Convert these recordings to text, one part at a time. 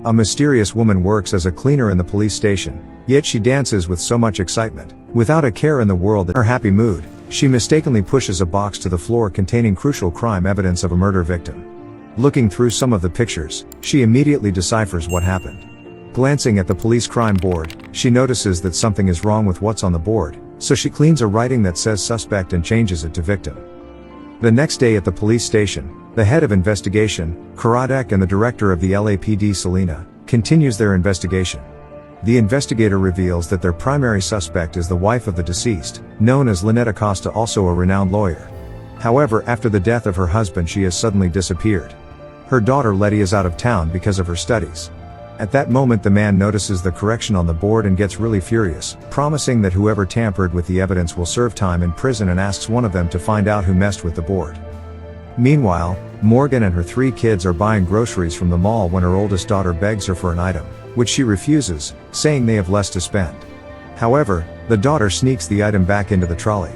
A mysterious woman works as a cleaner in the police station, yet she dances with so much excitement. Without a care in the world in her happy mood, she mistakenly pushes a box to the floor containing crucial crime evidence of a murder victim. Looking through some of the pictures, she immediately deciphers what happened. Glancing at the police crime board, she notices that something is wrong with what's on the board, so she cleans a writing that says suspect and changes it to victim. The next day at the police station, the head of investigation, Karadek, and the director of the LAPD, Selena, continues their investigation. The investigator reveals that their primary suspect is the wife of the deceased, known as Lynette Acosta, also a renowned lawyer. However, after the death of her husband, she has suddenly disappeared. Her daughter Letty is out of town because of her studies. At that moment, the man notices the correction on the board and gets really furious, promising that whoever tampered with the evidence will serve time in prison, and asks one of them to find out who messed with the board. Meanwhile, Morgan and her 3 kids are buying groceries from the mall when her oldest daughter begs her for an item, which she refuses, saying they have less to spend. However, the daughter sneaks the item back into the trolley.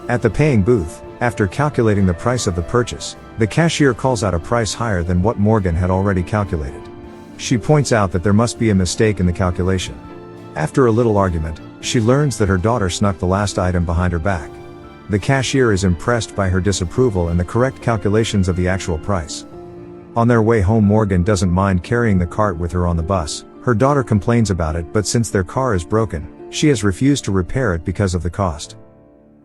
At the paying booth, after calculating the price of the purchase, the cashier calls out a price higher than what Morgan had already calculated. She points out that there must be a mistake in the calculation. After a little argument, she learns that her daughter snuck the last item behind her back. The cashier is impressed by her disapproval and the correct calculations of the actual price. On their way home, Morgan doesn't mind carrying the cart with her on the bus. Her daughter complains about it, but since their car is broken, she has refused to repair it because of the cost.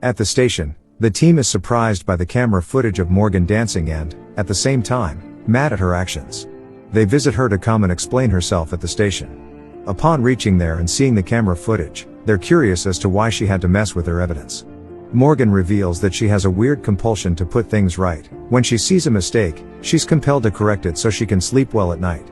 At the station, the team is surprised by the camera footage of Morgan dancing and, at the same time, mad at her actions. They visit her to come and explain herself at the station. Upon reaching there and seeing the camera footage, they're curious as to why she had to mess with their evidence. Morgan reveals that she has a weird compulsion to put things right. When she sees a mistake, she's compelled to correct it so she can sleep well at night.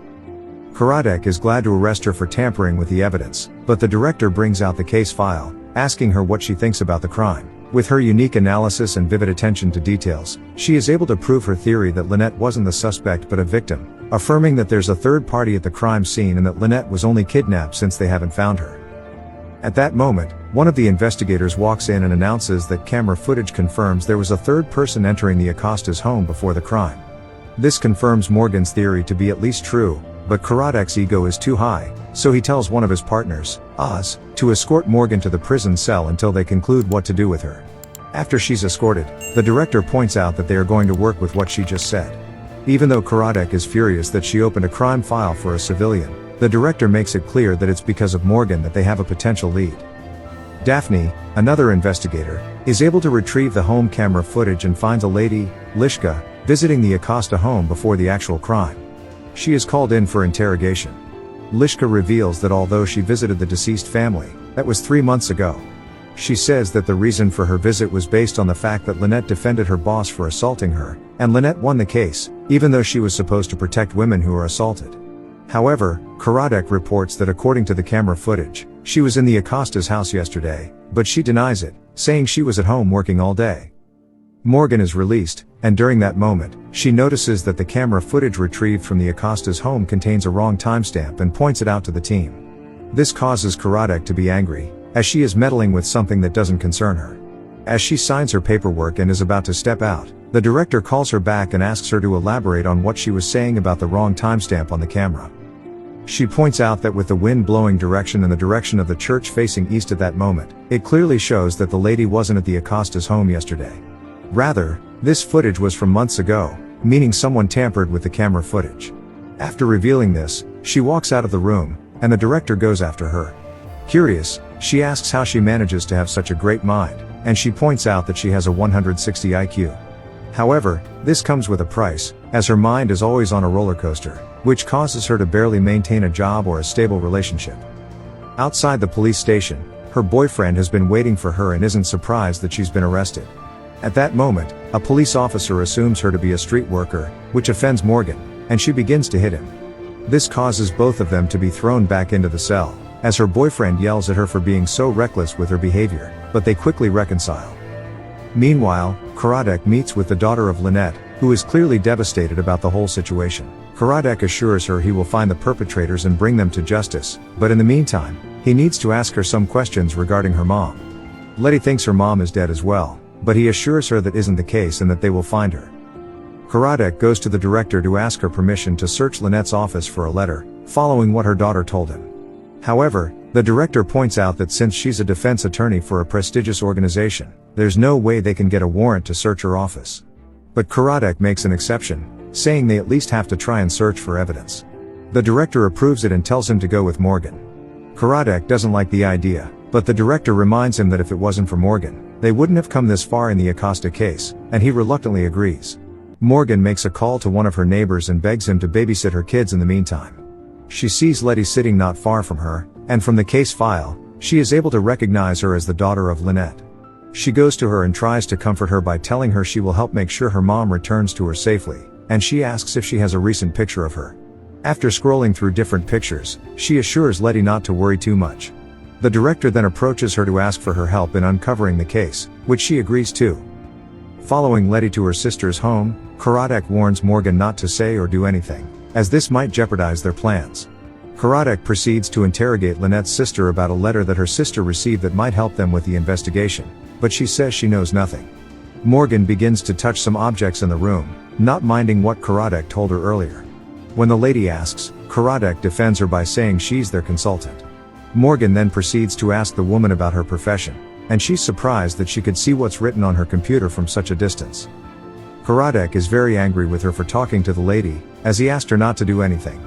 Karadek is glad to arrest her for tampering with the evidence, but the director brings out the case file, asking her what she thinks about the crime. With her unique analysis and vivid attention to details, she is able to prove her theory that Lynette wasn't the suspect but a victim, affirming that there's a third party at the crime scene and that Lynette was only kidnapped since they haven't found her. At that moment, one of the investigators walks in and announces that camera footage confirms there was a third person entering the Acosta's home before the crime. This confirms Morgan's theory to be at least true, but Karadek's ego is too high, so he tells one of his partners, Oz, to escort Morgan to the prison cell until they conclude what to do with her. After she's escorted, the director points out that they are going to work with what she just said. Even though Karadek is furious that she opened a crime file for a civilian, the director makes it clear that it's because of Morgan that they have a potential lead. Daphne, another investigator, is able to retrieve the home camera footage and finds a lady, Lishka, visiting the Acosta home before the actual crime. She is called in for interrogation. Lishka reveals that although she visited the deceased family, that was 3 months ago. She says that the reason for her visit was based on the fact that Lynette defended her boss for assaulting her, and Lynette won the case, even though she was supposed to protect women who are assaulted. However, Karadek reports that according to the camera footage, she was in the Acosta's house yesterday, but she denies it, saying she was at home working all day. Morgan is released, and during that moment, she notices that the camera footage retrieved from the Acosta's home contains a wrong timestamp and points it out to the team. This causes Karadek to be angry, as she is meddling with something that doesn't concern her. As she signs her paperwork and is about to step out, the director calls her back and asks her to elaborate on what she was saying about the wrong timestamp on the camera. She points out that with the wind blowing direction and the direction of the church facing east at that moment, it clearly shows that the lady wasn't at the Acosta's home yesterday. Rather, this footage was from months ago, meaning someone tampered with the camera footage. After revealing this, she walks out of the room, and the director goes after her. Curious, she asks how she manages to have such a great mind, and she points out that she has a 160 IQ. However, this comes with a price, as her mind is always on a roller coaster, which causes her to barely maintain a job or a stable relationship. Outside the police station, her boyfriend has been waiting for her and isn't surprised that she's been arrested. At that moment, a police officer assumes her to be a street worker, which offends Morgan, and she begins to hit him. This causes both of them to be thrown back into the cell, as her boyfriend yells at her for being so reckless with her behavior, but they quickly reconcile. Meanwhile, Karadek meets with the daughter of Lynette, who is clearly devastated about the whole situation. Karadek assures her he will find the perpetrators and bring them to justice, but in the meantime, he needs to ask her some questions regarding her mom. Letty thinks her mom is dead as well, but he assures her that isn't the case and that they will find her. Karadek goes to the director to ask her permission to search Lynette's office for a letter, following what her daughter told him. However, the director points out that since she's a defense attorney for a prestigious organization, there's no way they can get a warrant to search her office. But Karadek makes an exception, saying they at least have to try and search for evidence. The director approves it and tells him to go with Morgan. Karadek doesn't like the idea, but the director reminds him that if it wasn't for Morgan, they wouldn't have come this far in the Acosta case, and he reluctantly agrees. Morgan makes a call to one of her neighbors and begs him to babysit her kids in the meantime. She sees Letty sitting not far from her, and from the case file, she is able to recognize her as the daughter of Lynette. She goes to her and tries to comfort her by telling her she will help make sure her mom returns to her safely, and she asks if she has a recent picture of her. After scrolling through different pictures, she assures Letty not to worry too much. The director then approaches her to ask for her help in uncovering the case, which she agrees to. Following Letty to her sister's home, Karadek warns Morgan not to say or do anything, as this might jeopardize their plans. Karadek proceeds to interrogate Lynette's sister about a letter that her sister received that might help them with the investigation, but she says she knows nothing. Morgan begins to touch some objects in the room, not minding what Karadek told her earlier. When the lady asks, Karadek defends her by saying she's their consultant. Morgan then proceeds to ask the woman about her profession, and she's surprised that she could see what's written on her computer from such a distance. Karadek is very angry with her for talking to the lady, as he asked her not to do anything.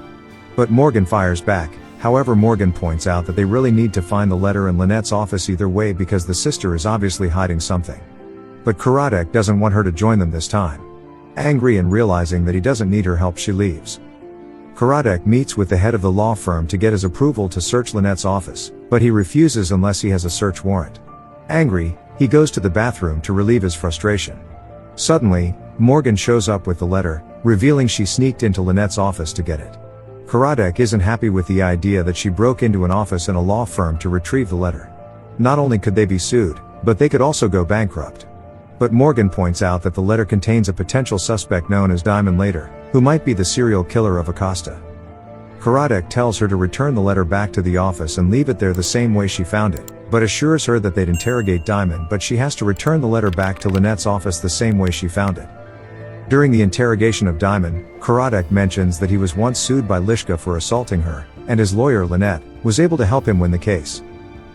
But Morgan fires back. However, Morgan points out that they really need to find the letter in Lynette's office either way because the sister is obviously hiding something. But Karadek doesn't want her to join them this time. Angry and realizing that he doesn't need her help, she leaves. Karadek meets with the head of the law firm to get his approval to search Lynette's office, but he refuses unless he has a search warrant. Angry, he goes to the bathroom to relieve his frustration. Suddenly, Morgan shows up with the letter, revealing she sneaked into Lynette's office to get it. Karadek isn't happy with the idea that she broke into an office in a law firm to retrieve the letter. Not only could they be sued, but they could also go bankrupt. But Morgan points out that the letter contains a potential suspect known as Diamond later, who might be the serial killer of Acosta. Karadek tells her to return the letter back to the office and leave it there the same way she found it, but assures her that they'd interrogate Diamond, but she has to return the letter back to Lynette's office the same way she found it. During the interrogation of Diamond, Karadek mentions that he was once sued by Lishka for assaulting her, and his lawyer Lynette was able to help him win the case.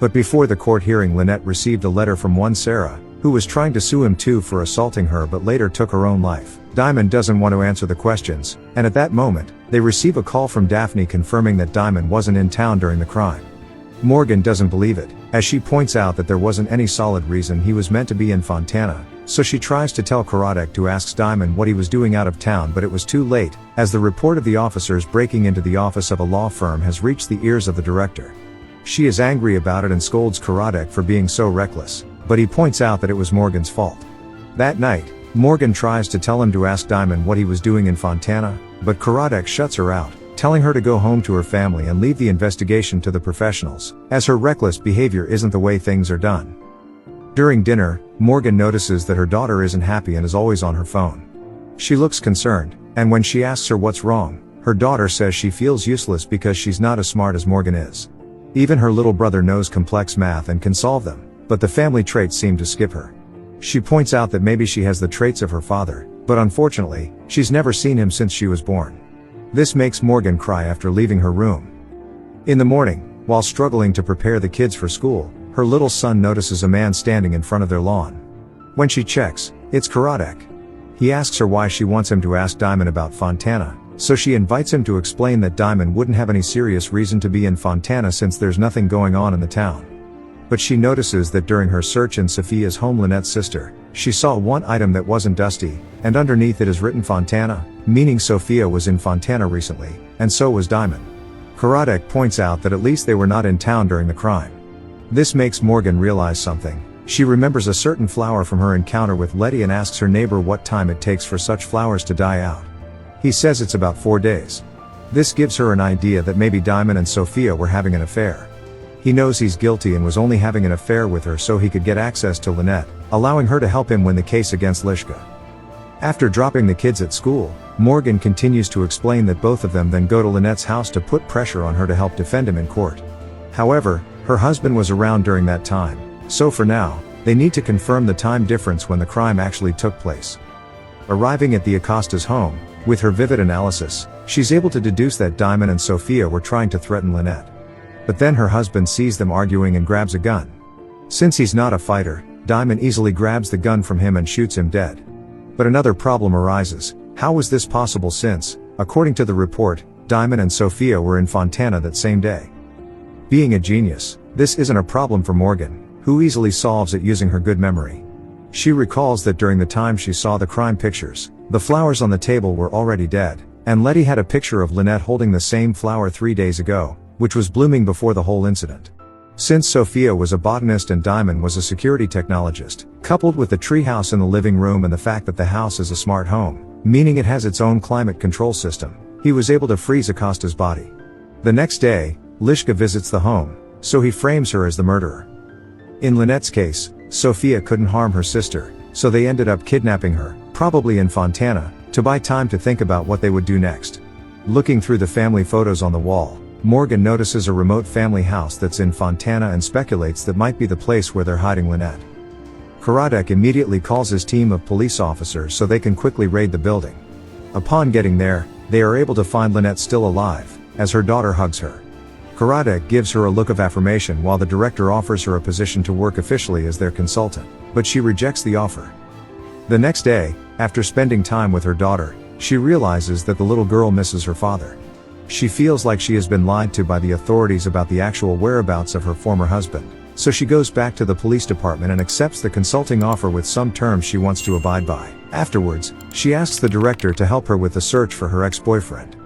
But before the court hearing, Lynette received a letter from one Sarah, who was trying to sue him too for assaulting her but later took her own life. Diamond doesn't want to answer the questions, and at that moment, they receive a call from Daphne confirming that Diamond wasn't in town during the crime. Morgan doesn't believe it, as she points out that there wasn't any solid reason he was meant to be in Fontana, so she tries to tell Karadek to ask Diamond what he was doing out of town, but it was too late, as the report of the officers breaking into the office of a law firm has reached the ears of the director. She is angry about it and scolds Karadek for being so reckless, but he points out that it was Morgan's fault. That night, Morgan tries to tell him to ask Diamond what he was doing in Fontana, but Karadek shuts her out, telling her to go home to her family and leave the investigation to the professionals, as her reckless behavior isn't the way things are done. During dinner, Morgan notices that her daughter isn't happy and is always on her phone. She looks concerned, and when she asks her what's wrong, her daughter says she feels useless because she's not as smart as Morgan is. Even her little brother knows complex math and can solve them, but the family traits seem to skip her. She points out that maybe she has the traits of her father, but unfortunately, she's never seen him since she was born. This makes Morgan cry after leaving her room. In the morning, while struggling to prepare the kids for school, her little son notices a man standing in front of their lawn. When she checks, it's Karadek. He asks her why she wants him to ask Diamond about Fontana, so she invites him to explain that Diamond wouldn't have any serious reason to be in Fontana since there's nothing going on in the town. But she notices that during her search in Sophia's home, Lynette's sister, she saw one item that wasn't dusty, and underneath it is written Fontana, meaning Sophia was in Fontana recently, and so was Diamond. Karadek points out that at least they were not in town during the crime. This makes Morgan realize something. She remembers a certain flower from her encounter with Letty and asks her neighbor what time it takes for such flowers to die out. He says it's about 4 days. This gives her an idea that maybe Diamond and Sophia were having an affair. He knows he's guilty and was only having an affair with her so he could get access to Lynette, allowing her to help him win the case against Lishka. After dropping the kids at school, Morgan continues to explain that both of them then go to Lynette's house to put pressure on her to help defend him in court. However, her husband was around during that time, so for now, they need to confirm the time difference when the crime actually took place. Arriving at the Acosta's home, with her vivid analysis, she's able to deduce that Diamond and Sophia were trying to threaten Lynette. But then her husband sees them arguing and grabs a gun. Since he's not a fighter, Diamond easily grabs the gun from him and shoots him dead. But another problem arises. How was this possible since, according to the report, Diamond and Sophia were in Fontana that same day? Being a genius, this isn't a problem for Morgan, who easily solves it using her good memory. She recalls that during the time she saw the crime pictures, the flowers on the table were already dead, and Letty had a picture of Lynette holding the same flower 3 days ago, which was blooming before the whole incident. Since Sophia was a botanist and Diamond was a security technologist, coupled with the treehouse in the living room and the fact that the house is a smart home, meaning it has its own climate control system, he was able to freeze Acosta's body. The next day, Lishka visits the home, so he frames her as the murderer. In Lynette's case, Sophia couldn't harm her sister, so they ended up kidnapping her, probably in Fontana, to buy time to think about what they would do next. Looking through the family photos on the wall, Morgan notices a remote family house that's in Fontana and speculates that might be the place where they're hiding Lynette. Karadek immediately calls his team of police officers so they can quickly raid the building. Upon getting there, they are able to find Lynette still alive, as her daughter hugs her. Karadek gives her a look of affirmation while the director offers her a position to work officially as their consultant, but she rejects the offer. The next day, after spending time with her daughter, she realizes that the little girl misses her father. She feels like she has been lied to by the authorities about the actual whereabouts of her former husband, so she goes back to the police department and accepts the consulting offer with some terms she wants to abide by. Afterwards, she asks the director to help her with the search for her ex-boyfriend.